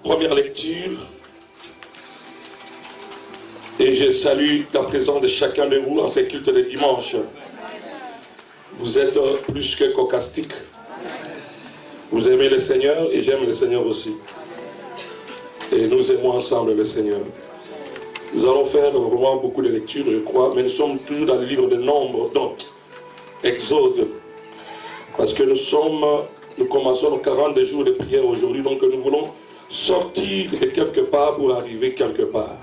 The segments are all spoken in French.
première lecture. Et je salue la présence de chacun de vous en ces cultes de dimanche. Vous êtes plus que cocastiques. Vous aimez le Seigneur et j'aime le Seigneur aussi. Et nous aimons ensemble le Seigneur. Nous allons faire vraiment beaucoup de lectures, je crois, mais nous sommes toujours dans le livre de Nombres, donc Exode. Parce que nous commençons nos 42 jours de prière aujourd'hui, donc nous voulons sortir de quelque part pour arriver quelque part.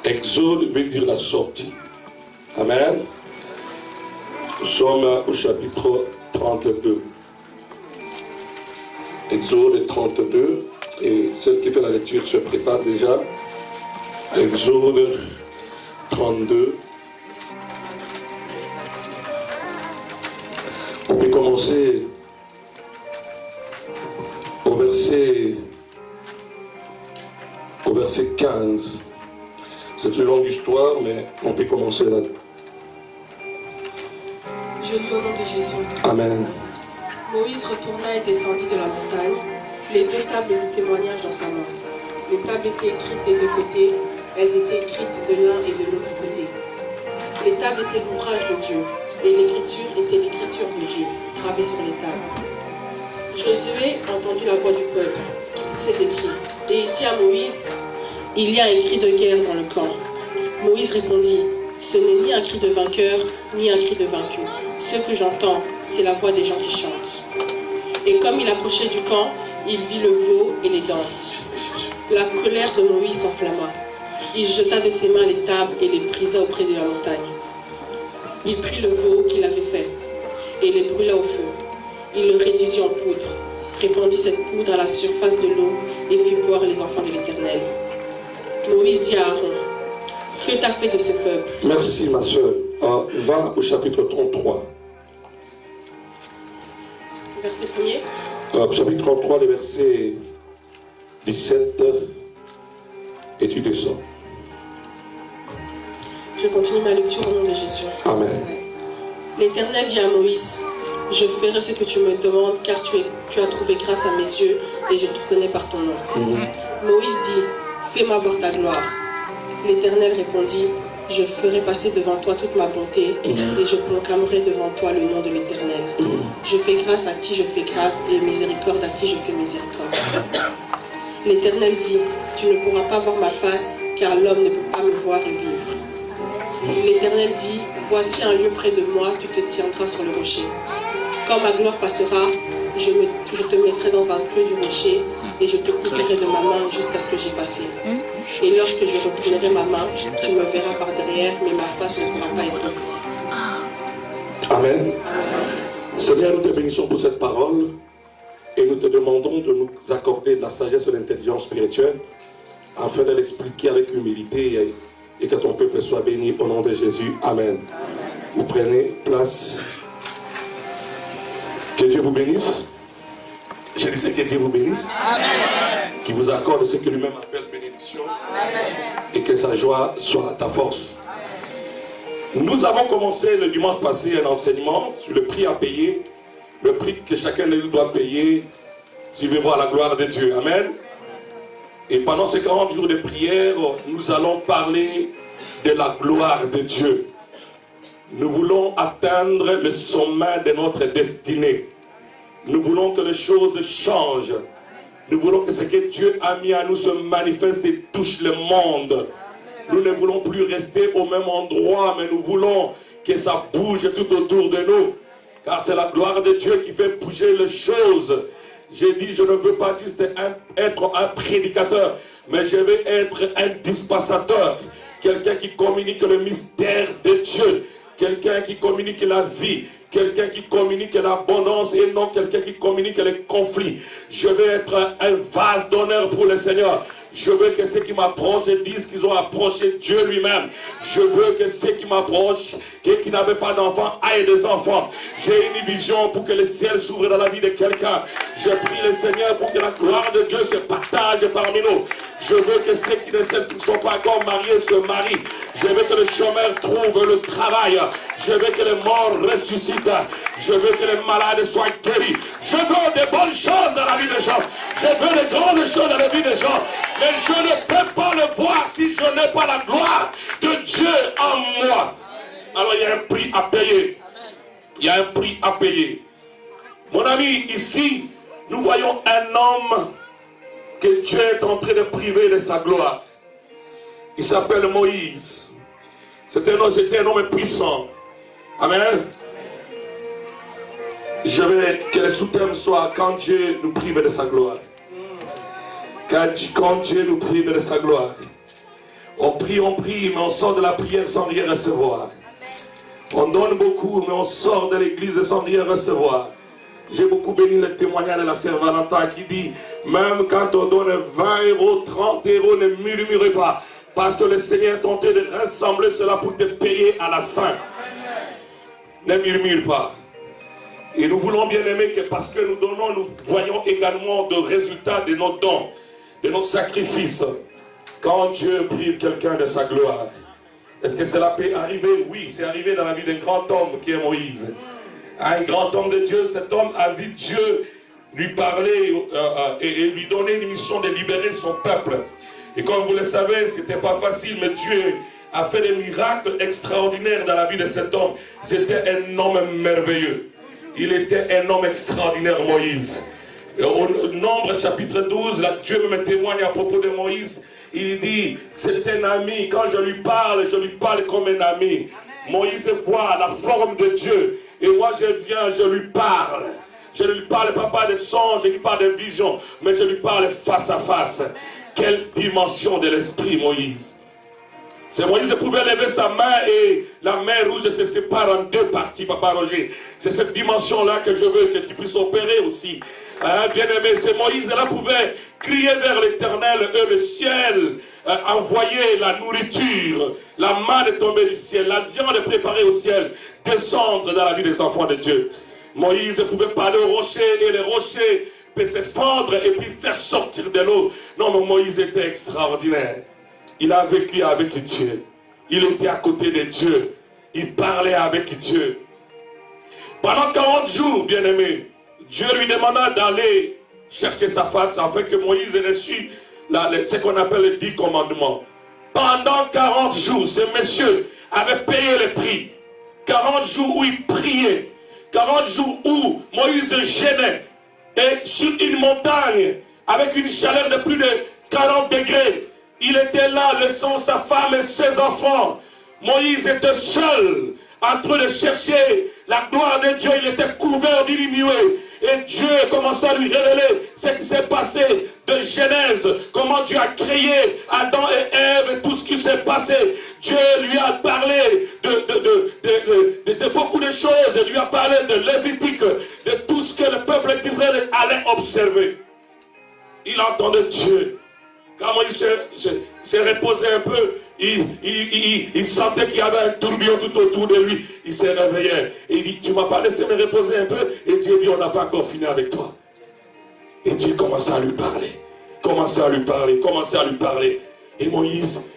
Exode veut dire la sortie. Amen. Nous sommes au chapitre 32. Exode 32. Et celle qui fait la lecture se prépare déjà. Exode 32. On peut commencer au verset 15. C'est une longue histoire, mais on peut commencer là. Je lis au nom de Jésus. Amen. Moïse retourna et descendit de la montagne, les deux tables de témoignage dans sa main. Les tables étaient écrites des deux côtés, elles étaient écrites de l'un et de l'autre côté. Les tables étaient l'ouvrage de Dieu, et l'écriture était l'écriture de Dieu, gravée sur les tables. Josué entendit la voix du peuple, c'est écrit, et il dit à Moïse, il y a un cri de guerre dans le camp. Moïse répondit, ce n'est ni un cri de vainqueur, ni un cri de vaincu. Ce que j'entends, c'est la voix des gens qui chantent. Et comme il approchait du camp, il vit le veau et les danses. La colère de Moïse s'enflamma. Il jeta de ses mains les tables et les brisa auprès de la montagne. Il prit le veau qu'il avait fait et les brûla au feu. Il le réduisit en poudre, répandit cette poudre à la surface de l'eau et fit boire les enfants de l'Éternel. Moïse dit à Aaron, que t'as fait de ce peuple? Merci ma soeur. Va au chapitre 33. Verset 1er. Chapitre 33, le verset 17. Et tu descends. Je continue ma lecture au nom de Jésus. Amen. L'Éternel dit à Moïse, je ferai ce que tu me demandes, car tu as trouvé grâce à mes yeux, et je te connais par ton nom. Moïse dit, fais-moi voir ta gloire. L'Éternel répondit, je ferai passer devant toi toute ma bonté, et je proclamerai devant toi le nom de l'Éternel. Je fais grâce à qui je fais grâce, et miséricorde à qui je fais miséricorde. L'Éternel dit, tu ne pourras pas voir ma face, car l'homme ne peut pas me voir et vivre. L'Éternel dit, voici un lieu près de moi, tu te tiendras sur le rocher. Quand ma gloire passera, je te mettrai dans un creux du rocher, et je te couvrirai de ma main jusqu'à ce que j'y passe. Et lorsque je retournerai ma main, tu me verras par derrière, mais ma face ne pourra pas être vue. Amen. Seigneur, nous te bénissons pour cette parole et nous te demandons de nous accorder de la sagesse et de l'intelligence spirituelle afin de l'expliquer avec humilité et que ton peuple soit béni au nom de Jésus. Amen. Vous prenez place. Que Dieu vous bénisse. Je disais que Dieu vous bénisse. Amen. Qu'il vous accorde ce que lui-même appelle bénédiction. Amen. Et que sa joie soit ta force. Nous avons commencé le dimanche passé un enseignement sur le prix à payer. Le prix que chacun de nous doit payer s'il veut voir la gloire de Dieu. Amen. Et pendant ces 40 jours de prière, nous allons parler de la gloire de Dieu. Nous voulons atteindre le sommet de notre destinée. Nous voulons que les choses changent. Nous voulons que ce que Dieu a mis à nous se manifeste et touche le monde. Nous ne voulons plus rester au même endroit, mais nous voulons que ça bouge tout autour de nous. Car c'est la gloire de Dieu qui fait bouger les choses. J'ai dit, je ne veux pas juste être un prédicateur, mais je veux être un dispensateur. Quelqu'un qui communique le mystère de Dieu. Quelqu'un qui communique la vie. Quelqu'un qui communique l'abondance et non quelqu'un qui communique les conflits. Je veux être un vase d'honneur pour le Seigneur. Je veux que ceux qui m'approchent disent qu'ils ont approché Dieu lui-même. Je veux que ceux qui m'approchent, qui n'avaient pas d'enfants, aient des enfants. J'ai une vision pour que le ciel s'ouvre dans la vie de quelqu'un. Je prie le Seigneur pour que la gloire de Dieu se partage parmi nous. Je veux que ceux qui ne sont pas encore mariés se marient. Je veux que le chômeur trouve le travail. Je veux que les morts ressuscitent. Je veux que les malades soient guéris. Je veux des bonnes choses dans la vie des gens. Je veux des grandes choses dans la vie des gens. Mais je ne peux pas le voir si je n'ai pas la gloire de Dieu en moi. Alors il y a un prix à payer. Il y a un prix à payer. Mon ami, ici, nous voyons un homme que Dieu est en train de priver de sa gloire. Il s'appelle Moïse. C'était un homme puissant. Amen. Je veux que le sous-thème soit quand Dieu nous prive de sa gloire. Quand Dieu nous prive de sa gloire. On prie, mais on sort de la prière sans rien recevoir. On donne beaucoup, mais on sort de l'église sans rien recevoir. J'ai beaucoup béni le témoignage de la sœur Valentin qui dit, même quand on donne 20 euros, 30 euros, ne murmurez pas. Parce que le Seigneur est en train de rassembler cela pour te payer à la fin. Ne murmure pas. Et nous voulons bien aimer que parce que nous donnons, nous voyons également le résultat de nos dons, de nos sacrifices. Quand Dieu prive quelqu'un de sa gloire, est-ce que cela peut arriver? Oui, c'est arrivé dans la vie d'un grand homme qui est Moïse. Un grand homme de Dieu, cet homme a vu Dieu lui parler et lui donner une mission de libérer son peuple. Et comme vous le savez, ce n'était pas facile, mais Dieu a fait des miracles extraordinaires dans la vie de cet homme. C'était un homme merveilleux. Il était un homme extraordinaire, Moïse. Et au Nombre chapitre 12, là, Dieu me témoigne à propos de Moïse. Il dit, c'est un ami. Quand je lui parle comme un ami. Moïse voit la forme de Dieu. Et moi je viens, je lui parle. Je ne lui parle pas de songe, je lui parle de vision. Mais je lui parle face à face. Quelle dimension de l'esprit, Moïse. C'est Moïse qui pouvait lever sa main et la main rouge se sépare en deux parties, Papa Roger. C'est cette dimension-là que je veux que tu puisses opérer aussi. Hein, bien aimé, c'est Moïse là pouvait crier vers l'Éternel et le ciel envoyer la nourriture, la manne tomber du ciel, la viande préparée au ciel, descendre dans la vie des enfants de Dieu. Moïse pouvait parler aux rochers et les rochers peut se fendre et puis faire sortir de l'eau. Non, mais Moïse était extraordinaire. Il a vécu avec Dieu. Il était à côté de Dieu. Il parlait avec Dieu. Pendant 40 jours, bien aimé, Dieu lui demanda d'aller chercher sa face afin que Moïse ait reçu ce qu'on appelle les 10 commandements. Pendant 40 jours, ce monsieur avait payé le prix. 40 jours où il priait. 40 jours où Moïse gênait. Et sur une montagne, avec une chaleur de plus de 40 degrés, il était là, laissant sa femme et ses enfants. Moïse était seul, en train de chercher la gloire de Dieu. Il était couvert d'illuminés. Et Dieu commençait à lui révéler ce qui s'est passé de Genèse. Comment Dieu a créé Adam et Ève et tout ce qui s'est passé. Dieu lui a parlé de beaucoup de choses. Il lui a parlé de Lévitique, de tout ce que le peuple d'Israël allait observer. Il entendait Dieu. Quand il s'est reposé un peu, il sentait qu'il y avait un tourbillon tout autour de lui. Il s'est réveillé. Et il dit, tu ne m'as pas laissé me reposer un peu. Et Dieu dit, on n'a pas encore fini avec toi. Et Dieu commençait à lui parler. Commençait à lui parler. Et Moïse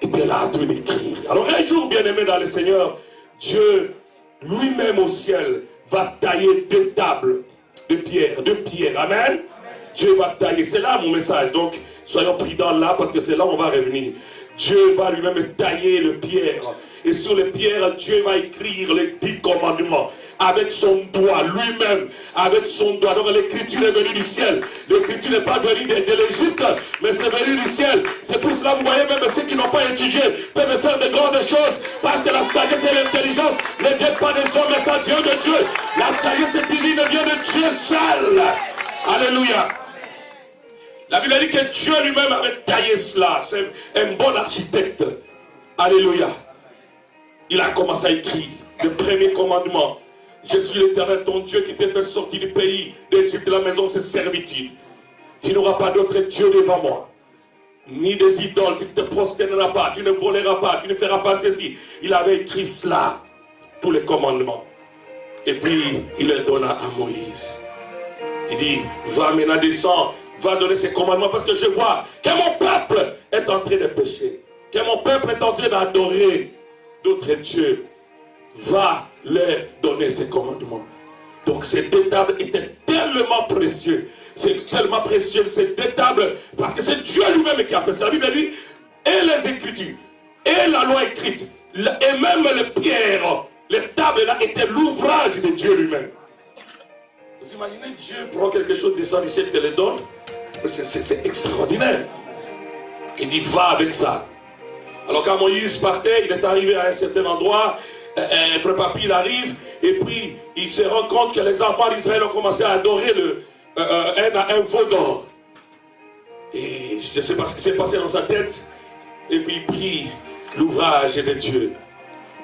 était là à tout d'écrire. Alors un jour, bien aimé dans le Seigneur, Dieu lui-même au ciel va tailler 2 tables de pierre. Amen. Dieu va tailler. C'est là mon message. Donc, soyons prudents là parce que c'est là où on va revenir. Dieu va lui-même tailler le pierre. Et sur les pierres, Dieu va écrire les 10 commandements. Avec son doigt, lui-même, avec son doigt. Donc l'écriture est venue du ciel. L'écriture n'est pas venue de l'Égypte, mais c'est venu du ciel. C'est pour cela que vous voyez, même ceux qui n'ont pas étudié peuvent faire de grandes choses. Parce que la sagesse et l'intelligence ne viennent pas des hommes, mais ça vient de Dieu. La sagesse divine vient de Dieu seul. Alléluia. La Bible dit que Dieu lui-même avait taillé cela. C'est un bon architecte. Alléluia. Il a commencé à écrire le premier commandement. Je suis l'Éternel, ton Dieu, qui t'a fait sortir du pays d'Égypte, de la maison de ses servitudes. Tu n'auras pas d'autre Dieu devant moi. Ni des idoles, tu ne te prosterneras pas, tu ne voleras pas, tu ne feras pas ceci. Il avait écrit cela, tous les commandements. Et puis, il les donna à Moïse. Il dit, va maintenant descendre, va donner ces commandements parce que je vois que mon peuple est en train de pécher. Que mon peuple est en train d'adorer d'autres dieux. Va leur donner ses commandements. Donc ces deux tables étaient tellement précieuses. C'est tellement précieux, ces deux tables, parce que c'est Dieu lui-même qui a fait ça. La Bible dit, et les Écritures, et la loi écrite, et même les pierres, les tables là étaient l'ouvrage de Dieu lui-même. Vous imaginez, Dieu prend quelque chose de ça, il te le donne. C'est extraordinaire. Il dit, va avec ça. Alors quand Moïse partait, il est arrivé à un certain endroit, Frère Papi il arrive, et puis il se rend compte que les enfants d'Israël ont commencé à adorer un veau d'or. Et je ne sais pas ce qui s'est passé dans sa tête. Et puis il prit l'ouvrage de Dieu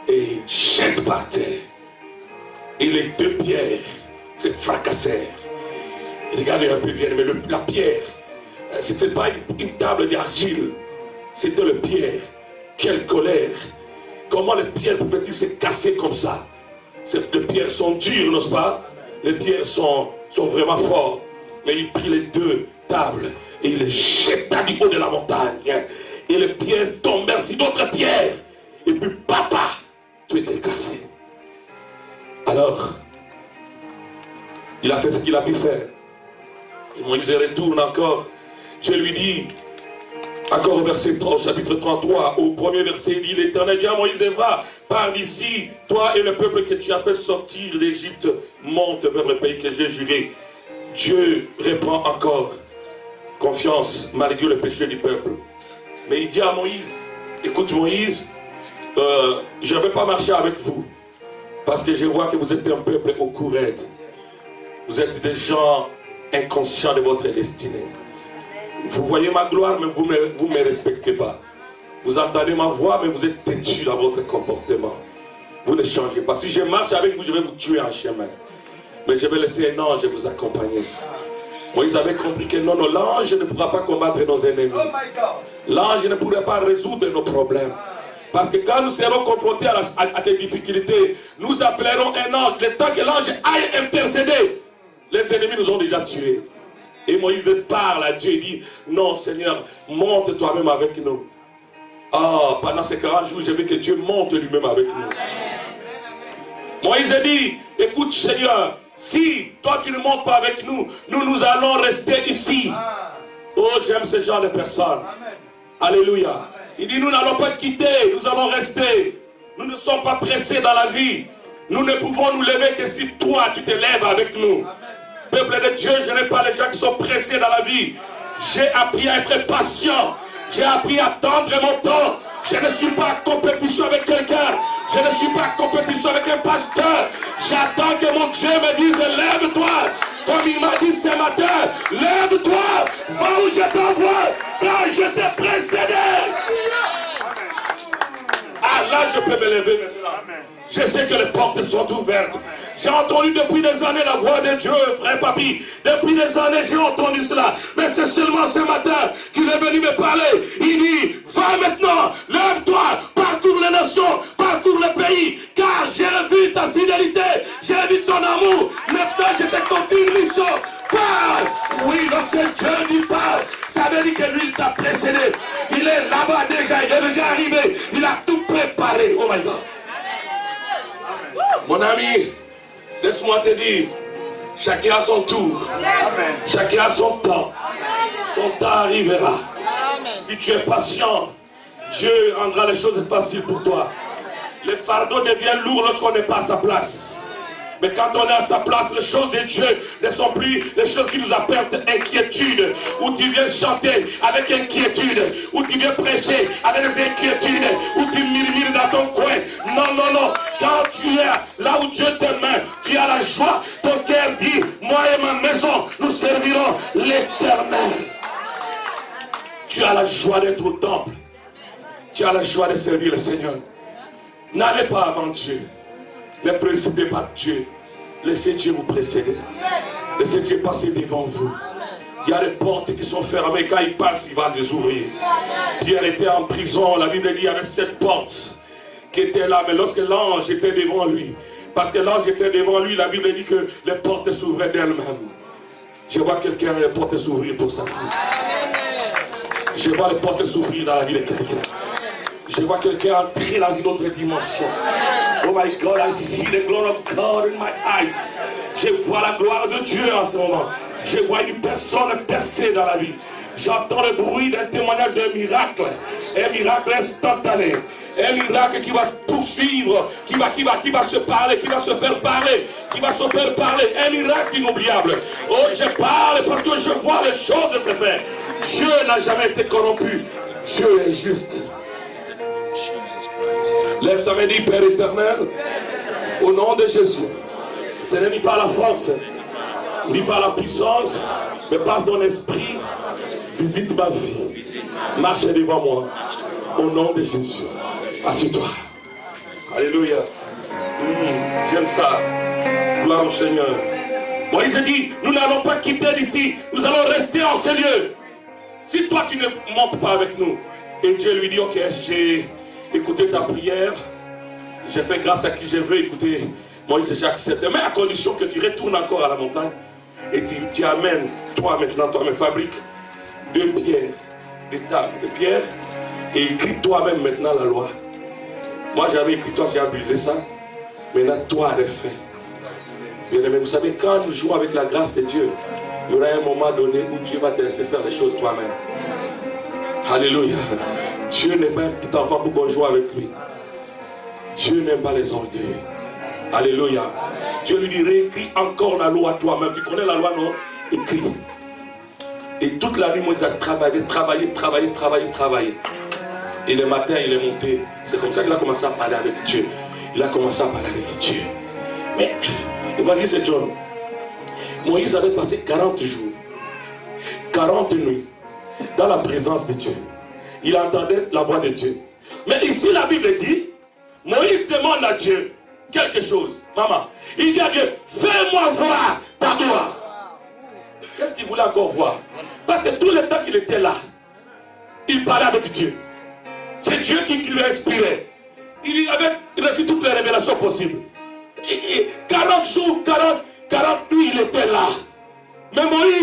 et jette par terre. Et les deux pierres se fracassèrent. Regardez un peu bien, mais la pierre, c'était pas une table d'argile, c'était le pierre. Quelle colère! Comment les pierres pouvaient-ils se casser comme ça? Les pierres sont dures, n'est-ce pas? Les pierres sont vraiment fortes. Mais il prit les deux tables et il les jeta du haut de la montagne. Et les pierres tombèrent sur d'autres pierres. Et puis, papa, tout était cassé. Alors, il a fait ce qu'il a pu faire. Et Moïse retourne encore. Dieu lui dit, encore au verset 3, au chapitre 33, au premier verset, il dit, l'Éternel dit à Moïse, va, pars d'ici, toi et le peuple que tu as fait sortir d'Égypte, monte vers le pays que j'ai juré. Dieu reprend encore confiance malgré le péché du peuple. Mais il dit à Moïse, écoute Moïse, je ne vais pas marcher avec vous, parce que je vois que vous êtes un peuple au cou raide. Vous êtes des gens inconscients de votre destinée. Vous voyez ma gloire, mais vous ne me respectez pas. Vous entendez ma voix, mais vous êtes têtus dans votre comportement. Vous ne changez pas. Si je marche avec vous, je vais vous tuer en chemin. Mais je vais laisser un ange vous accompagner. Moïse avait compris que non, l'ange ne pourra pas combattre nos ennemis. L'ange ne pourra pas résoudre nos problèmes. Parce que quand nous serons confrontés à des difficultés, nous appellerons un ange. Le temps que l'ange aille intercéder, les ennemis nous ont déjà tués. Et Moïse parle à Dieu et dit, non Seigneur, monte toi-même avec nous. Ah, pendant ces 40 jours, je veux que Dieu monte lui-même avec nous. Moïse dit, écoute Seigneur, si toi tu ne montes pas avec nous, nous allons rester ici. Oh, j'aime ce genre de personnes. Alléluia. Il dit, nous n'allons pas te quitter, nous allons rester. Nous ne sommes pas pressés dans la vie. Nous ne pouvons nous lever que si toi tu te lèves avec nous. Peuple de Dieu, je n'ai pas les gens qui sont pressés dans la vie. J'ai appris à être patient. J'ai appris à attendre mon temps. Je ne suis pas en compétition avec quelqu'un. Je ne suis pas en compétition avec un pasteur. J'attends que mon Dieu me dise, lève-toi. Comme il m'a dit ce matin, lève-toi, va où je t'envoie, car je t'ai précédé. Ah là, je peux me lever maintenant. Je sais que les portes sont ouvertes. J'ai entendu depuis des années la voix de Dieu, frère Papi. Depuis des années, j'ai entendu cela. Mais c'est seulement ce matin qu'il est venu me parler. Il dit, va maintenant, lève-toi, parcours les nations, parcours le pays. Car j'ai vu ta fidélité, j'ai vu ton amour. Maintenant, je te confie une mission. Pars! Oui, lorsque Dieu dit pars, ça veut dire que lui, il t'a précédé. Il est là-bas déjà, il est déjà arrivé. Il a tout préparé. Oh my God. Mon ami, laisse-moi te dire, chacun a son tour, chacun a son temps. Ton temps arrivera. Si tu es patient, Dieu rendra les choses faciles pour toi. Les fardeaux deviennent lourds lorsqu'on n'est pas à sa place. Mais quand on est à sa place, les choses de Dieu ne sont plus les choses qui nous apportent inquiétude. Où tu viens chanter avec inquiétude. Où tu viens prêcher avec des inquiétudes. Où tu murmures dans ton coin. Non, non, non. Quand tu es là où Dieu te met, tu as la joie. Ton cœur dit, moi et ma maison, nous servirons l'Éternel. Tu as la joie d'être au temple. Tu as la joie de servir le Seigneur. N'allez pas avant Dieu. Ne précédez pas Dieu. Laissez Dieu vous précéder. Laissez Dieu passer devant vous. Il y a des portes qui sont fermées. Quand il passe, il va les ouvrir. Pierre était en prison. La Bible dit qu'il y avait 7 portes qui étaient là. Mais lorsque l'ange était devant lui, parce que l'ange était devant lui, la Bible dit que les portes s'ouvraient d'elles-mêmes. Je vois quelqu'un les portes s'ouvrir pour sa vie. Je vois les portes s'ouvrir dans la vie de quelqu'un. Je vois quelqu'un entrer dans une autre dimension. Oh my God, I see the glory of God in my eyes. Je vois la gloire de Dieu en ce moment. Je vois une personne percée dans la vie. J'entends le bruit d'un témoignage d'un miracle. Un miracle instantané. Un miracle qui va poursuivre, qui va se parler, qui va se faire parler, qui va se faire parler. Un miracle inoubliable. Oh, je parle parce que je vois les choses se faire. Dieu n'a jamais été corrompu. Dieu est juste. Lève ta main, dit Père éternel, au nom de Jésus. Ce n'est ni par la force, ni par la puissance, mais par ton esprit. Visite ma vie. Marche devant moi. Au nom de Jésus. Assieds-toi. Alléluia. J'aime ça. Gloire au Seigneur. Moïse dit, nous n'allons pas quitter d'ici. Nous allons rester en ce lieu. Si toi tu ne montes pas avec nous. Et Dieu lui dit, ok, j'ai écouté ta prière. J'ai fait grâce à qui je veux écouter. Moïse, j'ai accepté. Mais à condition que tu retournes encore à la montagne. Et tu amènes, toi maintenant, toi me fabriques 2 pierres, des tables de pierre. Et écris toi-même maintenant la loi. Moi j'avais écrit, toi j'ai abusé ça. Maintenant toi refais. Bien aimé, vous savez, quand nous jouons avec la grâce de Dieu, il y aura un moment donné où Dieu va te laisser faire les choses toi-même. Alléluia. Dieu n'est pas un petit enfant pour qu'on joue avec lui. Dieu n'aime pas les orgueils. Alléluia. Dieu lui dit, réécris encore la loi toi-même. Tu connais la loi, non? Écris. Et toute la nuit, Moïse a travaillé. Et le matin, il est monté. C'est comme ça qu'il a commencé à parler avec Dieu. Il a commencé à parler avec Dieu. Mais, l'évangile John, Moïse avait passé 40 jours, 40 nuits, dans la présence de Dieu. Il entendait la voix de Dieu. Mais ici, la Bible dit, Moïse demande à Dieu quelque chose. Maman, il dit à Dieu, fais-moi voir ta gloire. Qu'est-ce qu'il voulait encore voir? Parce que tout le temps qu'il était là, il parlait avec Dieu. C'est Dieu qui lui a inspiré. Il avait reçu toutes les révélations possibles. 40 jours, 40 nuits, il était là. Mais Moïse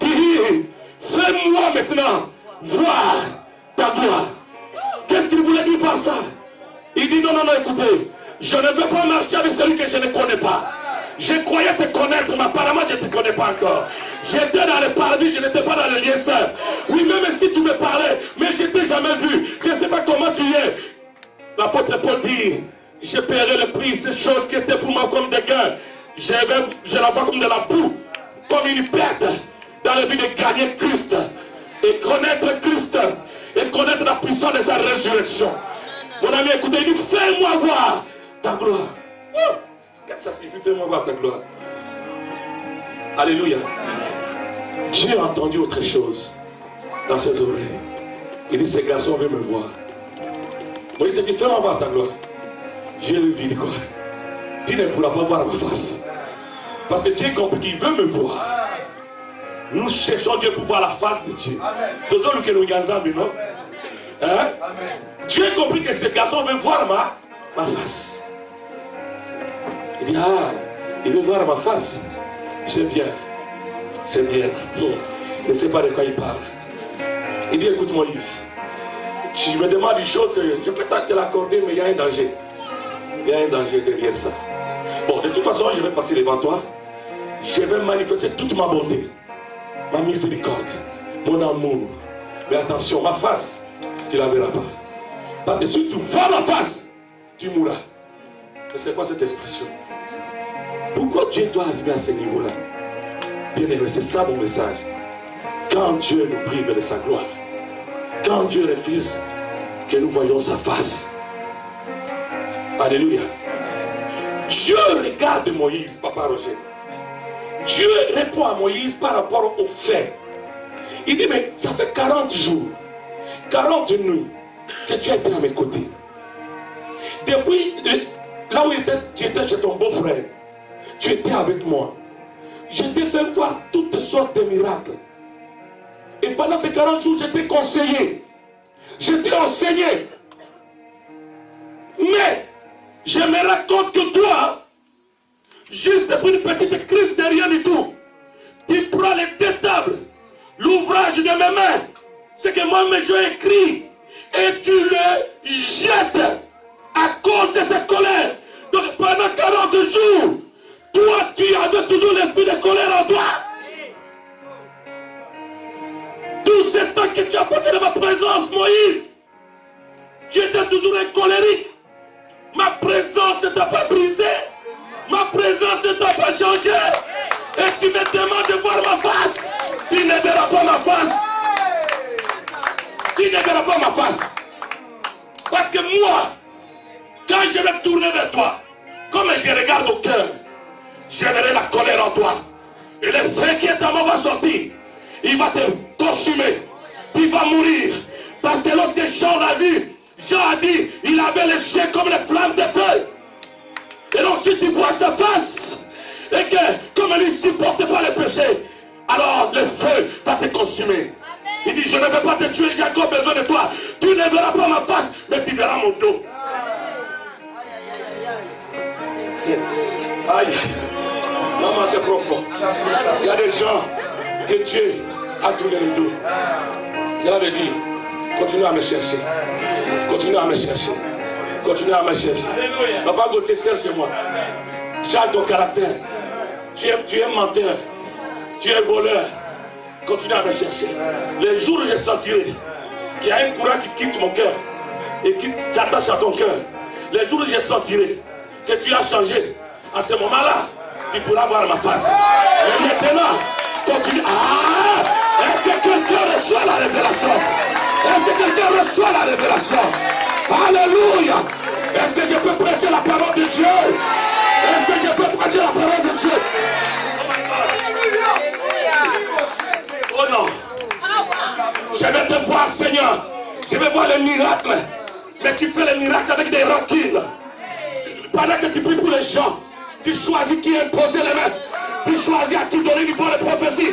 dit, fais-moi maintenant voir ta gloire. Qu'est-ce qu'il voulait dire par ça? Il dit, non, écoutez, je ne veux pas marcher avec celui que je ne connais pas. Je croyais te connaître, mais apparemment je ne te connais pas encore. J'étais dans le paradis, je n'étais pas dans le lieu saint. Oui, même si tu me parlais, mais je ne t'ai jamais vu. Je ne sais pas comment tu es. L'apôtre Paul dit, je paierai le prix, ces choses qui étaient pour moi comme des gains. Je la vois comme de la boue, comme une perte dans le but de gagner Christ. Et connaître Christ, et connaître la puissance de sa résurrection. Mon ami, écoutez, il dit, fais-moi voir ta gloire. Oh, qu'est-ce que ça signifie, fais-moi voir ta gloire? Alléluia. Dieu a entendu autre chose dans ses oreilles. Il dit, ces garçons veulent me voir. Moïse dit, fais-moi voir ta gloire. Dieu lui dit quoi? Tu ne pourras pas voir ma face. Parce que Dieu compris qu'il veut me voir. Nous cherchons Dieu pour voir la face de Dieu. Hein? Dieu a compris que ce garçon veut voir ma face. Il dit, il veut voir ma face. C'est bien. C'est bien. Je ne sais pas de quoi il parle. Il dit, écoute Moïse, tu me demandes une chose que je peux te l'accorder, mais il y a un danger. Il y a un danger derrière ça. Bon, de toute façon, je vais passer devant toi. Je vais manifester toute ma bonté, ma miséricorde, mon amour. Mais attention, ma face, tu ne la verras pas. Parce que si tu vois ma face, tu mourras. Je ne sais pas cette expression. Pourquoi Dieu doit arriver à ce niveau-là? Bien aimé, c'est ça mon message. Quand Dieu nous prive de sa gloire, quand Dieu refuse que nous voyions sa face, alléluia. Dieu regarde Moïse, Papa Roger. Dieu répond à Moïse par rapport aux faits. Il dit, mais ça fait 40 jours, 40 nuits que tu étais à mes côtés. Depuis là où tu étais chez ton beau-frère, tu étais avec moi. Je t'ai fait voir toutes sortes de miracles. Et pendant ces 40 jours, je t'ai conseillé. Je t'ai enseigné. Mais, je me rends compte que toi, juste pour une petite crise de rien du tout, tu prends les 2 tables, l'ouvrage de mes mains, ce que moi-même j'ai écrit, et tu le jettes à cause de ta colère. Donc pendant 40 jours, toi, tu avais toujours l'esprit de colère en toi. Tout ce temps que tu as passé dans ma présence, Moïse, tu étais toujours un colérique. Ma présence ne t'a pas brisé. Ma présence ne t'a pas changé. Et tu me demandes de voir ma face. Tu ne verras pas ma face. Tu ne verras pas ma face. Parce que moi, quand je vais tourner vers toi, comme je regarde au cœur, je verrai la colère en toi. Et le feu qui est en moi va sortir. Il va te consumer. Tu vas mourir. Parce que lorsque Jean l'a vu, Jean a dit, il avait les yeux comme les flammes de feu. Et donc si tu vois sa face, et que comme il ne supporte pas le péché, alors le feu va te consumer. Il dit, je ne vais pas te tuer, j'ai encore besoin de toi. Tu ne verras pas ma face, mais tu verras mon dos. Aïe, maman, c'est profond. Il y a des gens que Dieu a tourné le dos. Cela veut dire, continue à me chercher. Continue à me chercher. Continue à me chercher. Papa Gauthier, cherche-moi. J'ai ton caractère. Tu es menteur. Tu es voleur. Continue à me chercher. Les jours où je sentirai qu'il y a un courant qui quitte mon cœur et qui s'attache à ton cœur, les jours où je sentirai que tu as changé, à ce moment-là, tu pourras voir ma face. Mais maintenant, continue. Ah! Est-ce que quelqu'un reçoit la révélation? Est-ce que quelqu'un reçoit la révélation? Alléluia! Est-ce que je peux prêcher la parole de Dieu? Est-ce que je peux prêcher la parole de Dieu? Oh non! Je vais te voir, Seigneur. Je vais voir les miracles. Mais tu fais les miracles avec des rancunes. Pendant que tu pries pour les gens, tu choisis qui imposer les mains. Tu choisis à qui donner une bonne prophétie.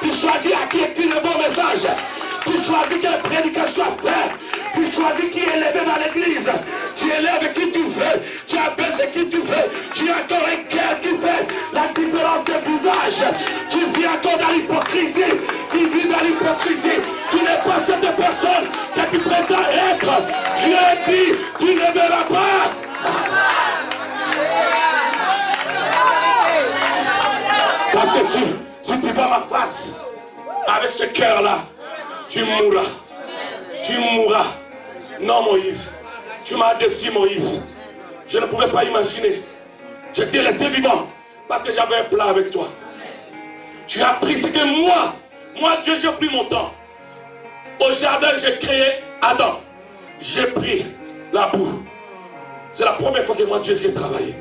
Tu choisis à qui écrire le bon message. Tu choisis quelle prédication faire. Tu choisis qui est élevé dans l'église. Tu élèves qui tu veux. Tu abaisses qui tu veux. Tu as encore un cœur qui fait la différence de visage. Tu vis encore dans l'hypocrisie. Tu vis dans l'hypocrisie. Tu n'es pas cette personne que tu prétends être. Dieu dit, tu ne verras pas. Parce que si tu vois ma face avec ce cœur-là, tu mourras. Tu mourras. Non, Moïse. Tu m'as déçu, Moïse. Je ne pouvais pas imaginer. Je t'ai laissé vivant parce que j'avais un plan avec toi. Tu as pris ce que moi Dieu, j'ai pris mon temps. Au jardin, j'ai créé Adam. J'ai pris la boue. C'est la première fois que moi, Dieu, j'ai travaillé.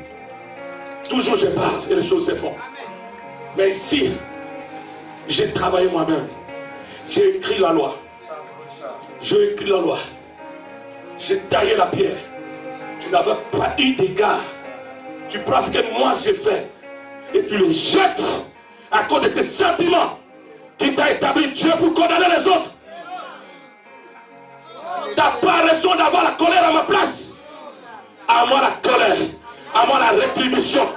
Toujours je parle et les choses se font. Mais ici, j'ai travaillé moi-même. J'ai écrit la loi. J'ai écrit la loi. J'ai taillé la pierre. Tu n'avais pas eu d'égard. Tu prends ce que moi j'ai fait et tu le jettes à cause de tes sentiments qui t'a établi Dieu pour condamner les autres. Tu n'as pas raison d'avoir la colère à ma place. À moi la colère. À moi la rétribution.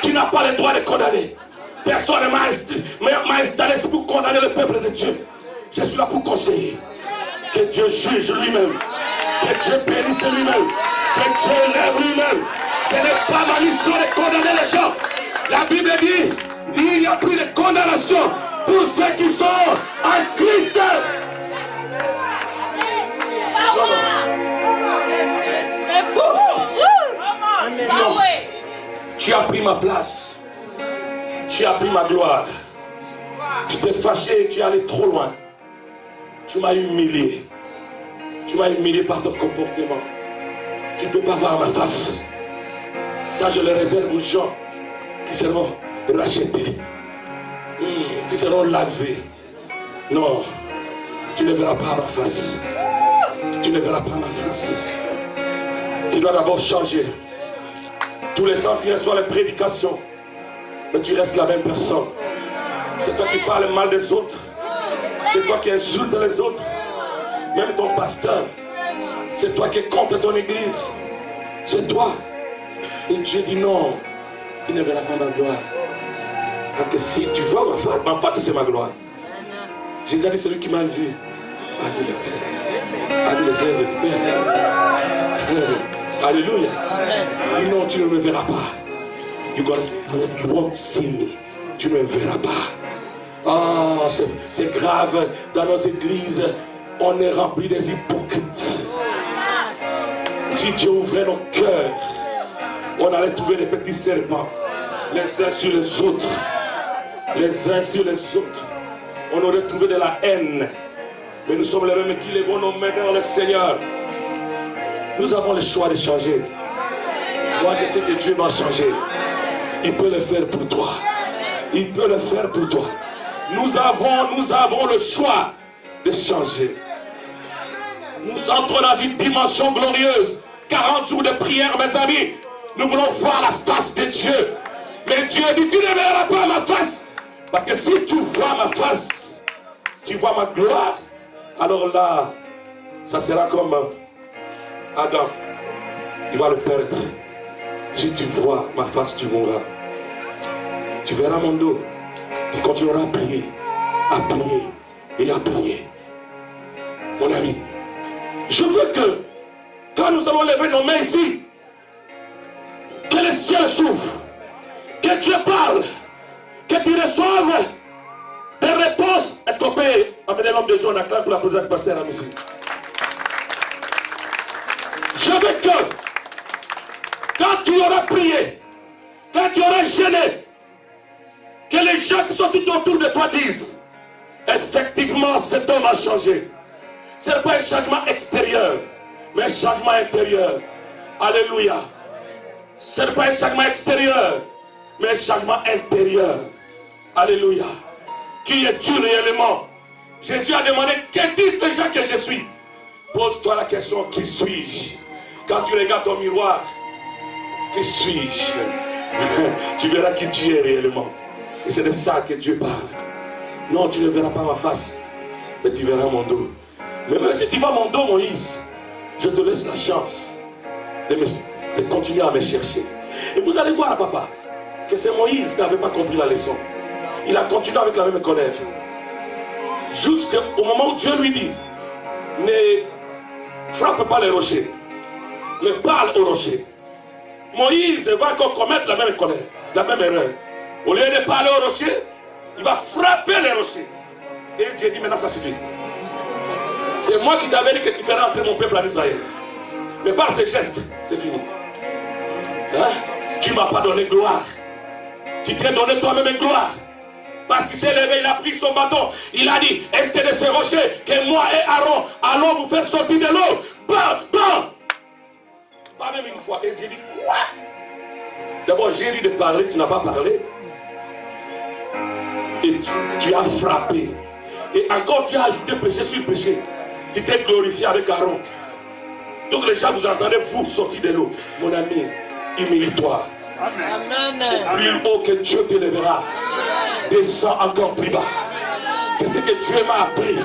Tu n'as pas le droit de condamner. Personne ne m'a installé pour condamner le peuple de Dieu. Je suis là pour conseiller. Que Dieu juge lui-même. Que Dieu bénisse lui-même. Que Dieu lève lui-même. Ce n'est pas ma mission de condamner les gens. La Bible dit, il n'y a plus de condamnation pour ceux qui sont en Christ. Non. Tu as pris ma place. Tu as pris ma gloire. Tu t'es fâché et tu es allé trop loin. Tu m'as humilié. Tu m'as humilié par ton comportement. Tu ne peux pas voir ma face. Ça, je le réserve aux gens qui seront rachetés. Qui seront lavés. Non. Tu ne verras pas ma face. Tu ne verras pas ma face. Tu dois d'abord changer. Tous les temps, tu reçois les prédications. Mais tu restes la même personne. C'est toi qui parles mal des autres. C'est toi qui insultes les autres. Même ton pasteur. C'est toi qui comptes ton église. C'est toi. Et Dieu dit non. Tu ne verras pas ma gloire. Parce que si tu vois ma face c'est ma gloire. Jésus a dit, c'est lui qui m'a vu. avec les œuvres du Père. Alléluia. Non, tu ne me verras pas. You won't see me. Tu ne me verras pas. Ah, c'est grave. Dans nos églises, on est rempli des hypocrites. Si Dieu ouvrait nos cœurs, on allait trouver les petits serpents, les uns sur les autres. Les uns sur les autres. On aurait trouvé de la haine. Mais nous sommes les mêmes qui lèvons nos mains vers le Seigneur. Nous avons le choix de changer. Moi, je sais que Dieu m'a changé. Il peut le faire pour toi. Il peut le faire pour toi. Nous avons le choix de changer. Nous entrons dans une dimension glorieuse. 40 jours de prière, mes amis. Nous voulons voir la face de Dieu. Mais Dieu dit, tu ne verras pas ma face. Parce que si tu vois ma face, tu vois ma gloire, alors là, ça sera comme Adam. Il va le perdre. Si tu vois ma face, tu mourras. Tu verras mon dos. Tu continueras à prier et à prier. Mon ami, je veux que quand nous allons lever nos mains ici, que le ciel s'ouvre, que Dieu parle, que tu reçoives des réponses. Est-ce qu'on peut amener l'homme de Dieu en acclame pour la présence du pasteur à ici? Je veux que quand tu auras prié, quand tu auras gêné, que les gens qui sont tout autour de toi disent, effectivement cet homme a changé. Ce n'est pas un changement extérieur, mais un changement intérieur. Alléluia. Ce n'est pas un changement extérieur, mais un changement intérieur. Alléluia. Qui es-tu réellement? Jésus a demandé, que disent les gens que je suis? Pose-toi la question, qui suis-je? Quand tu regardes ton miroir, qui suis-je? Tu verras qui tu es réellement. Et c'est de ça que Dieu parle. Non, tu ne verras pas ma face, mais tu verras mon dos. Mais même si tu vois mon dos, Moïse, je te laisse la chance de continuer à me chercher. Et vous allez voir, papa, que c'est Moïse qui n'avait pas compris la leçon. Il a continué avec la même colère. Jusqu'au moment où Dieu lui dit, ne frappe pas les rochers, mais parle aux rochers. Moïse va encore commettre la même colère, la même erreur. Au lieu de parler aux rochers, il va frapper les rochers. Et Dieu dit, maintenant ça suffit. C'est moi qui t'avais dit que tu feras entrer mon peuple en Israël. Mais par ces gestes, c'est fini. Hein? Tu ne m'as pas donné gloire. Tu t'es donné toi-même une gloire. Parce qu'il s'est levé, il a pris son bâton. Il a dit, est-ce que de ces rochers que moi et Aaron allons vous faire sortir de l'eau? Bam, bam. Pas même une fois. Et Dieu dit, quoi? D'abord, j'ai dit de parler, tu n'as pas parlé. Et tu as frappé. Et encore, tu as ajouté péché sur péché. Tu t'es glorifié avec Aaron. Donc les gens, vous entendez, vous sortir de l'eau. Mon ami, humilie-toi. Amen. Plus haut que Dieu te lèvera. Descends encore plus bas. C'est ce que Dieu m'a appris.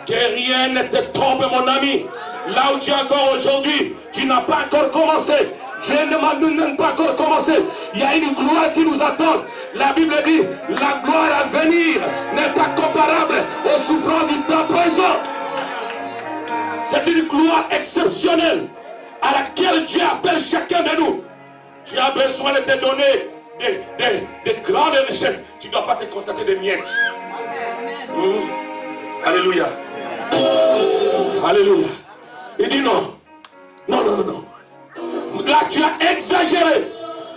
Que rien ne te trompe, mon ami. Là où tu es encore aujourd'hui, tu n'as pas encore commencé. Dieu ne m'a même pas encore commencé. Il y a une gloire qui nous attend. La Bible dit, la gloire à venir n'est pas comparable aux souffrances du temps présent. C'est une gloire exceptionnelle à laquelle Dieu appelle chacun de nous. Tu as besoin de te donner des grandes richesses. Tu ne dois pas te contenter de miettes. Alléluia. Alléluia. Il dit non. Non, non, non, non. Là, tu as exagéré.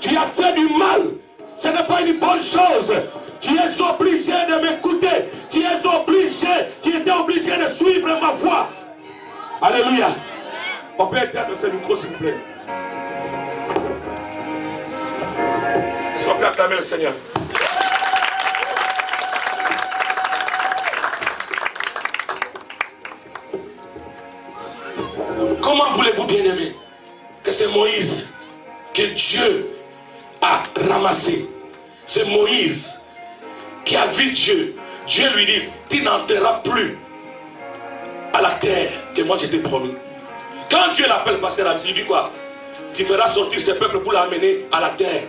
Tu as fait du mal. Ce n'est pas une bonne chose. Tu es obligé de m'écouter. Tu étais obligé de suivre ma voix. Alléluia. On peut éteindre ce micro, s'il vous plaît. Est-ce qu'on peut acclamer le Seigneur? Comment voulez-vous, bien-aimés, que c'est Moïse que Dieu a ramassé? C'est Moïse qui a vu Dieu. Dieu lui dit, tu n'entreras plus à la terre que moi je t'ai promis. Quand Dieu l'appelle pasteur Abdi, il dit quoi? Tu feras sortir ce peuple pour l'amener à la terre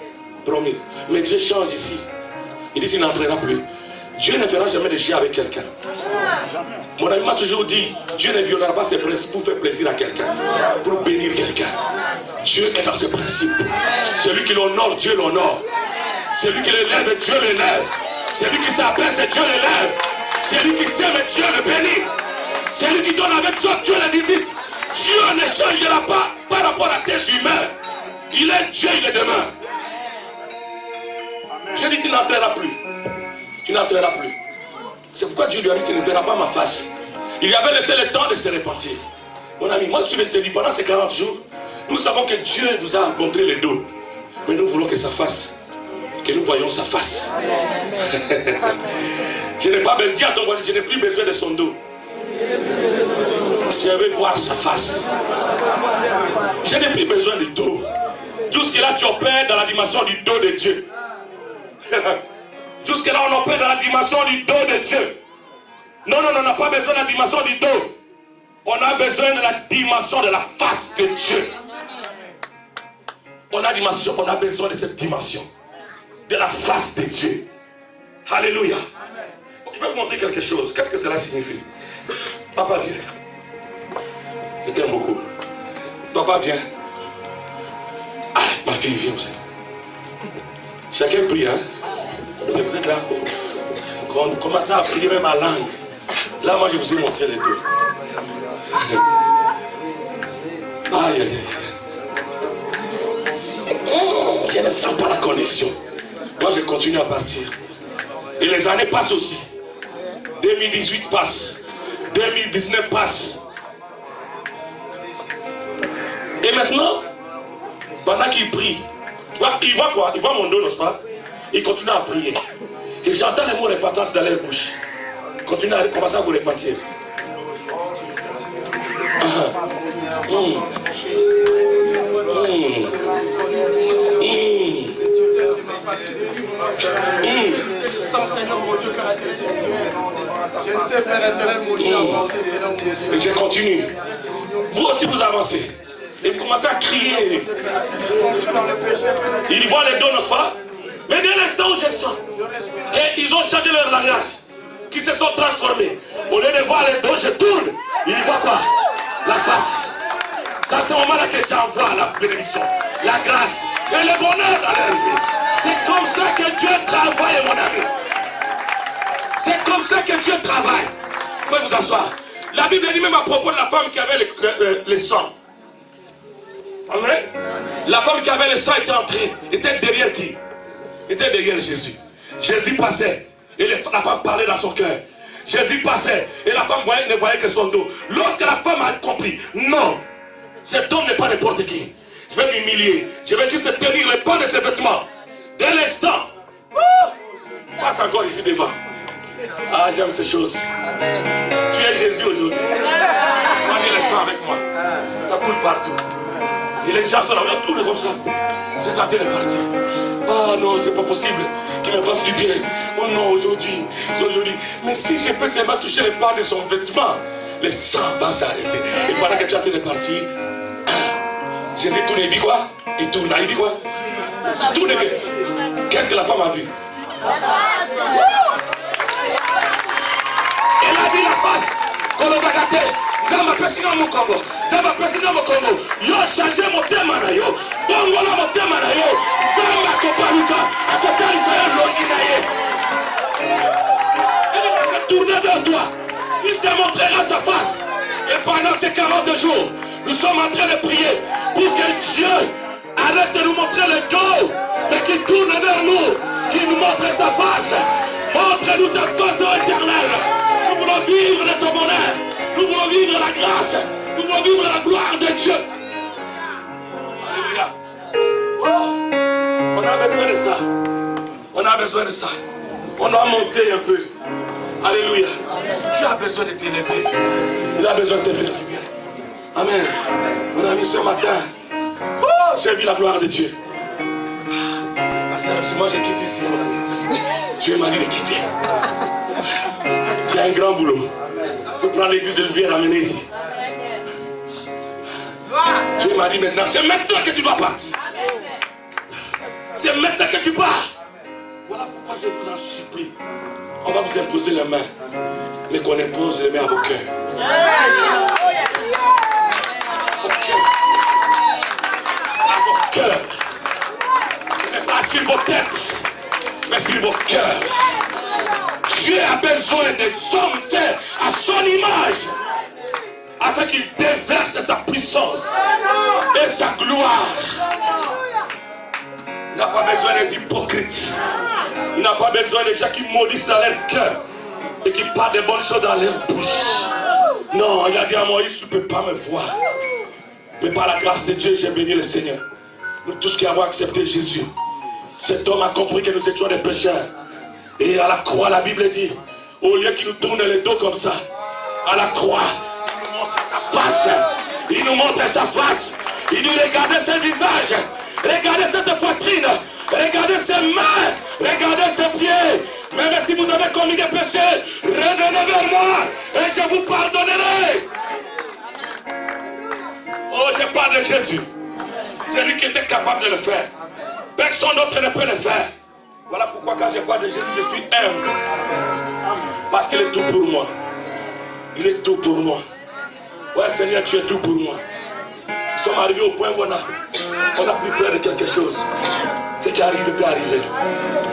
promise. Mais Dieu change ici. Il dit, tu n'entreras plus. Dieu ne fera jamais de chiens avec quelqu'un. Mon ami m'a toujours dit, Dieu ne violera pas ses principes pour faire plaisir à quelqu'un, pour bénir quelqu'un. Dieu est dans ses principes. Celui qui l'honore, Dieu l'honore. Celui qui l'élève, Dieu l'élève. Celui qui s'abaisse, Dieu l'élève. Celui qui s'aime, Dieu le bénit. Celui qui donne avec joie, Dieu le visite. Dieu ne changera pas par rapport à tes humeurs. Il est Dieu, il est demain. Dieu dit qu'il n'entreras plus. Tu n'entreras plus. C'est pourquoi Dieu lui a dit qu'il ne verra pas ma face. Il lui avait laissé le temps de se repentir. Mon ami, moi je vais te dire, pendant ces 40 jours, nous savons que Dieu nous a montré le dos. Mais nous voulons que sa face, que nous voyons sa face. Je n'ai pas besoin de dire à ton voisin, je n'ai plus besoin de son dos. Je veux voir sa face. Je n'ai plus besoin du dos. Jusque-là, tu opères dans la dimension du dos de Dieu. Jusque-là, on opère dans la dimension du dos de Dieu. Non, on n'a pas besoin de la dimension du dos. On a besoin de la dimension de la face de Dieu. On a besoin de cette dimension. De la face de Dieu. Alléluia. Je vais vous montrer quelque chose. Qu'est-ce que cela signifie? Papa, viens. Je t'aime beaucoup. Papa, viens. Ah, ma fille, viens aussi. Chacun prie, hein. Et vous êtes là. Quand on commence à prier même ma langue. Là, moi, je vous ai montré les deux. Aïe, aïe, aïe. Je ne sens pas la connexion. Moi, je continue à partir. Et les années passent aussi. 2018 passe. 2019 passe. Et maintenant, pendant qu'il prie, il voit quoi? Il voit mon dos, n'est-ce pas? Il continue à prier. Et j'entends les mots repentance dans leur bouche. Continue à commencer à vous repentir. Et je continue. Vous aussi vous avancez. Et vous commencez à crier. Il voit les dos, n'est-ce pas? Mais dès l'instant où je sens qu'ils ont changé leur langage, qu'ils se sont transformés, au lieu de voir les dos, je tourne. Il voit quoi? La face. Ça, c'est au moment là que j'envoie la bénédiction, la grâce et le bonheur dans leur vie. C'est comme ça que Dieu travaille, mon ami. C'est comme ça que Dieu travaille. Vous pouvez vous asseoir. La Bible dit même à propos de la femme qui avait le sang. Amen. La femme qui avait le sang était entrée, était derrière qui? Était derrière Jésus. Jésus passait et la femme parlait dans son cœur. Jésus passait et la femme ne voyait que son dos. Lorsque la femme a compris, non, cet homme n'est pas n'importe qui. Je vais m'humilier. Je vais juste tenir le pas de ses vêtements. Dès l'instant, passe encore ici devant. Ah, j'aime ces choses. Tu es Jésus aujourd'hui. Prenez le sang avec moi. Ça coule partout. Et les gens sont là, tout le comme ça. Je les attends de partir. Ah non, c'est pas possible qu'il me fasse du bien. Oh non, aujourd'hui, c'est aujourd'hui. Mais si je peux seulement toucher les pas de son vêtement, le sang va s'arrêter. Et pendant que tu attends de partir, Jésus tourne et dit quoi? Il tourne, il dit quoi? Il tourne. Qu'est-ce que la femme a vu? Elle a vu la face. Kolobagate. Zamba pesina mukongo. Zamba pesina mukongo. Yo changé mon thème na yo. Bongo la mon thème na yo. Zamba koparuka. Akotali saya longinaye. Il va se tourner vers toi. Il te montrera sa face. Et pendant ces 40 jours, nous sommes en train de prier pour que Dieu arrête de nous montrer le dos, mais qu'il tourne vers nous, qu'il nous montre sa face. Montre-nous ta face éternelle. Nous voulons vivre de ton bonheur. Nous voulons vivre la grâce. Nous voulons vivre la gloire de Dieu. Alléluia. Oh, on a besoin de ça. On a besoin de ça. On doit monter un peu. Alléluia. Tu as besoin de t'élever. Il a besoin de te faire du bien. Amen. Mon ami, ce matin, oh, j'ai vu la gloire de Dieu. Moi, je quitte ici, mon ami. Dieu m'a dit de quitter. Tu as un grand boulot. Tu peux prendre l'église de Lévis et l'amener ici. Dieu m'a dit maintenant, c'est maintenant que tu dois partir. C'est maintenant que tu pars. Voilà pourquoi je vous en supplie. On va vous imposer les mains. Mais qu'on impose les mains à vos cœurs. À vos cœurs. Mais pas sur vos têtes, mais sur vos cœurs. Dieu a besoin des hommes faits à son image, afin qu'il déverse sa puissance et sa gloire. Il n'a pas besoin des hypocrites. Il n'a pas besoin des gens qui maudissent dans leur cœur et qui parlent des bonnes choses dans leur bouche. Non, il a dit à Moïse, tu ne peux pas me voir. Mais par la grâce de Dieu, j'ai béni le Seigneur. Nous tous qui avons accepté Jésus, cet homme a compris que nous étions des pécheurs. Et à la croix, la Bible dit, au lieu qu'il nous tourne le dos comme ça, à la croix, il nous montre sa face. Il nous montre sa face. Il nous regarde ses visages. Regardez cette poitrine. Regardez ses mains. Regardez ses pieds. Même si vous avez commis des péchés, revenez vers moi et je vous pardonnerai. Oh, je parle de Jésus. C'est lui qui était capable de le faire. Personne d'autre ne peut le faire. Voilà pourquoi quand je parle de Jésus, je suis humble. Parce qu'il est tout pour moi. Il est tout pour moi. Ouais, Seigneur, tu es tout pour moi. Nous sommes arrivés au point où on a plus peur de quelque chose. Ce qui arrive peut arriver.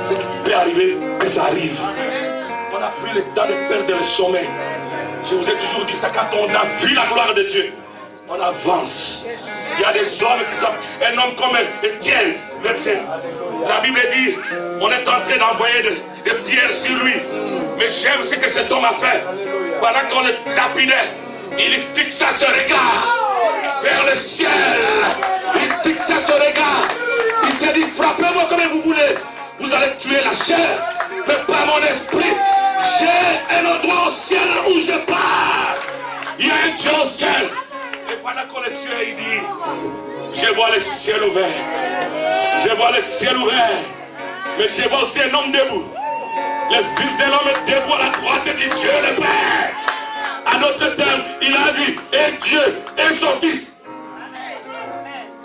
Ce qui peut arriver, que ça arrive. On n'a plus le temps de perdre le sommeil. Je vous ai toujours dit ça, quand on a vu la gloire de Dieu, on avance. Il y a des hommes qui sont un homme comme Étienne, la Bible dit, on est en train d'envoyer des pierres sur lui. Mais j'aime ce que cet homme a fait. Pendant qu'on le tapinait, il fixa ce regard vers le ciel. Il fixa ce regard. Il s'est dit, frappez-moi comme vous voulez. Vous allez tuer la chair, mais pas mon esprit. J'ai un endroit au ciel où je pars. Il y a un Dieu au ciel. Et pendant qu'on le tuait, il dit, je vois le ciel ouvert. Je vois le ciel ouvert. Mais je vois aussi un homme debout. Le Fils de l'homme est debout à la droite de Dieu le Père. À notre terme, il a vu et Dieu et son Fils.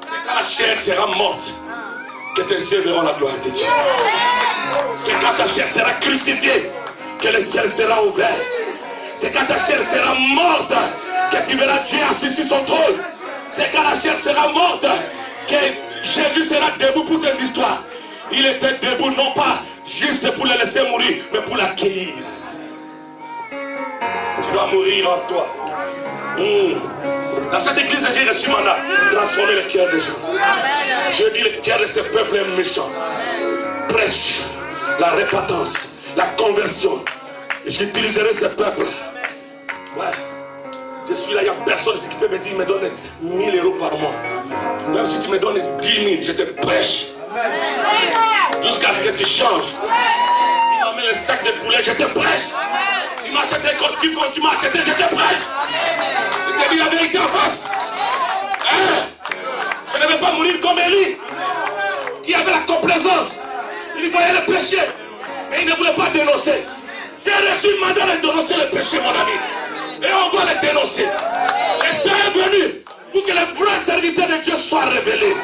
C'est quand la chair sera morte que tes yeux verront la gloire de Dieu. C'est quand ta chair sera crucifiée que le ciel sera ouvert. C'est quand ta chair sera morte que tu verras Dieu assis sur son trône. C'est quand la chair sera morte que Jésus sera debout pour tes histoires. Il était debout non pas juste pour le laisser mourir, mais pour l'accueillir. Tu dois mourir en toi. Dans cette église, j'ai reçu mandat transformer le cœur des gens. Dieu dit le cœur de ce peuple est méchant. Prêche la repentance, la conversion. Et j'utiliserai ce peuple. Ouais. Je suis là, il n'y a personne ici qui peut me dire, me donne 1000 € par mois. Même si tu me donnes 10 000, je te prêche. Jusqu'à ce que tu changes. Tu m'amènes le sac de poulet, je te prêche. Tu m'as acheté un costume comme tu m'as acheté, je te prêche. Je te dis la vérité en face. Hein? Je ne vais pas mourir comme Élie, qui avait la complaisance. Il voyait le péché, mais il ne voulait pas dénoncer. J'ai reçu le mandat de dénoncer le péché, mon ami. Et on va le dénoncer. Le temps est venu pour que les vrais serviteurs de Dieu soient révélés.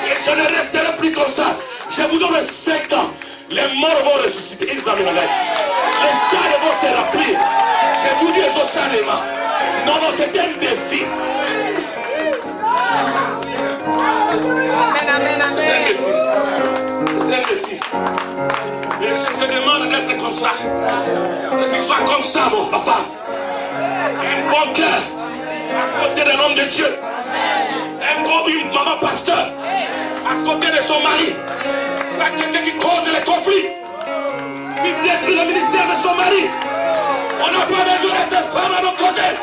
Et je ne resterai plus comme ça. Je vous donne 5 ans. Les morts vont ressusciter. Les stades vont se remplir. Je vous dis Zosaléma. Non, non, c'est un défi. Amen, amen, amen. C'est un défi. Et je te demande d'être comme ça. Que tu sois comme ça, mon papa. Un bon cœur à côté d'un homme de Dieu. Une maman pasteur à côté de son mari. Pas quelqu'un qui cause les conflits, qui détruit le ministère de son mari. On n'a pas besoin de cette femme à nos côtés.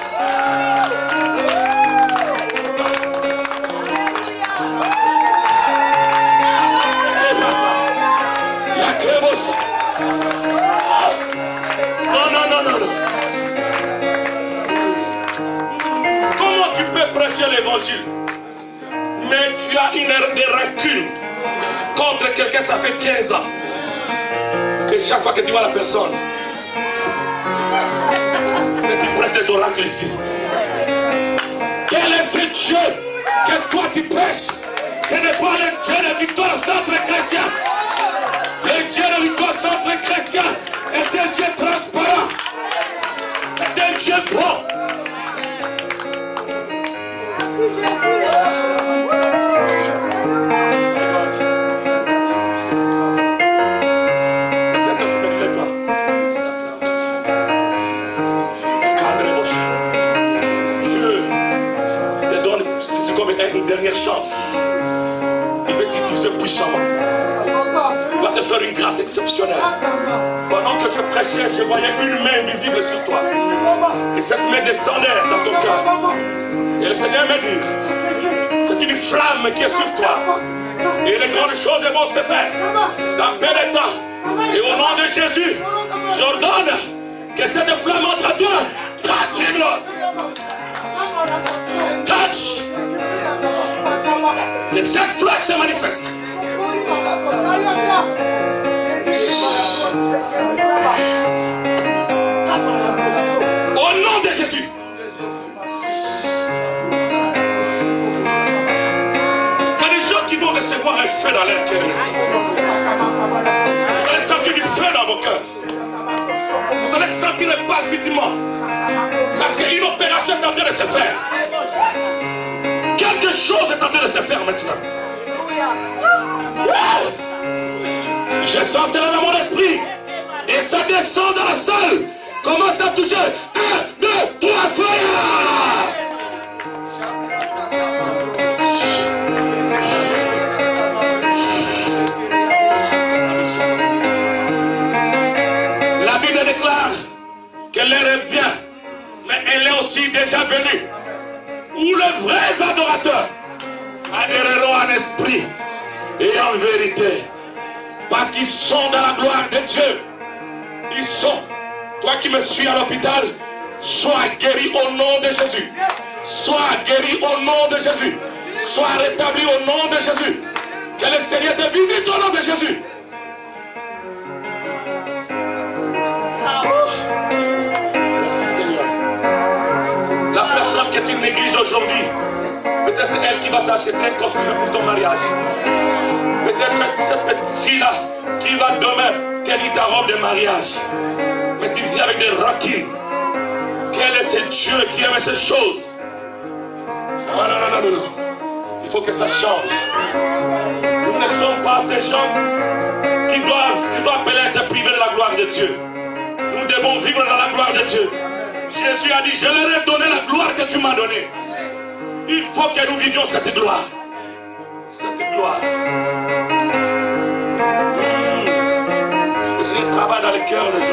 La crémose. Non. Comment tu peux prêcher l'évangile, mais tu as une heure de rancune contre quelqu'un, ça fait 15 ans. Et chaque fois que tu vois la personne, tu prêches des oracles ici. Quel est ce Dieu que toi tu prêches? Ce n'est pas le Dieu de Victoire Centre Chrétien. Le Dieu de Victoire Centre Chrétien est un Dieu est bon. Une dernière chance. Il veut t'utiliser puissamment. Il va te faire une grâce exceptionnelle. Pendant que je prêchais, je voyais une main invisible sur toi. Et cette main descendait dans ton cœur. Et le Seigneur me dit, c'est une flamme qui est sur toi. Et les grandes choses vont se faire dans peu de temps. Et au nom de Jésus, j'ordonne que cette flamme entre à toi. Touch him, Lord. Touch. Que cette flamme se manifeste. Au nom de Jésus. Il y a des gens qui vont recevoir un feu dans leur cœur. Vous allez sentir du feu dans vos cœurs. Vous allez sentir le palpitement. Parce qu'une opération est en train de se faire. Quelque chose est en train de se faire maintenant. Je sens cela dans mon esprit. Et ça descend dans la salle. Commence à toucher. 1, 2, 3, fire! La Bible déclare que l'heure vient, mais elle est aussi déjà venue. Où les vrais adorateurs adhéreront en esprit et en vérité. Parce qu'ils sont dans la gloire de Dieu. Ils sont. Toi qui me suis à l'hôpital, sois guéri au nom de Jésus. Sois guéri au nom de Jésus. Sois rétabli au nom de Jésus. Que le Seigneur te visite au nom de Jésus. Merci Seigneur. La personne que tu négliges aujourd'hui, peut-être c'est elle qui va t'acheter un costume pour ton mariage. Peut-être cette petite fille-là qui va demain tenir ta robe de mariage. Mais tu viens avec des rancunes. Quel est ce Dieu qui aime ces choses? Non, non, non, non, non. Il faut que ça change. Nous ne sommes pas ces gens qui doivent appeler à être privés de la gloire de Dieu. Nous devons vivre dans la gloire de Dieu. Jésus a dit, je leur ai donné la gloire que tu m'as donnée. Il faut que nous vivions cette gloire. Cette gloire. Le Seigneur travaille dans le cœur des gens.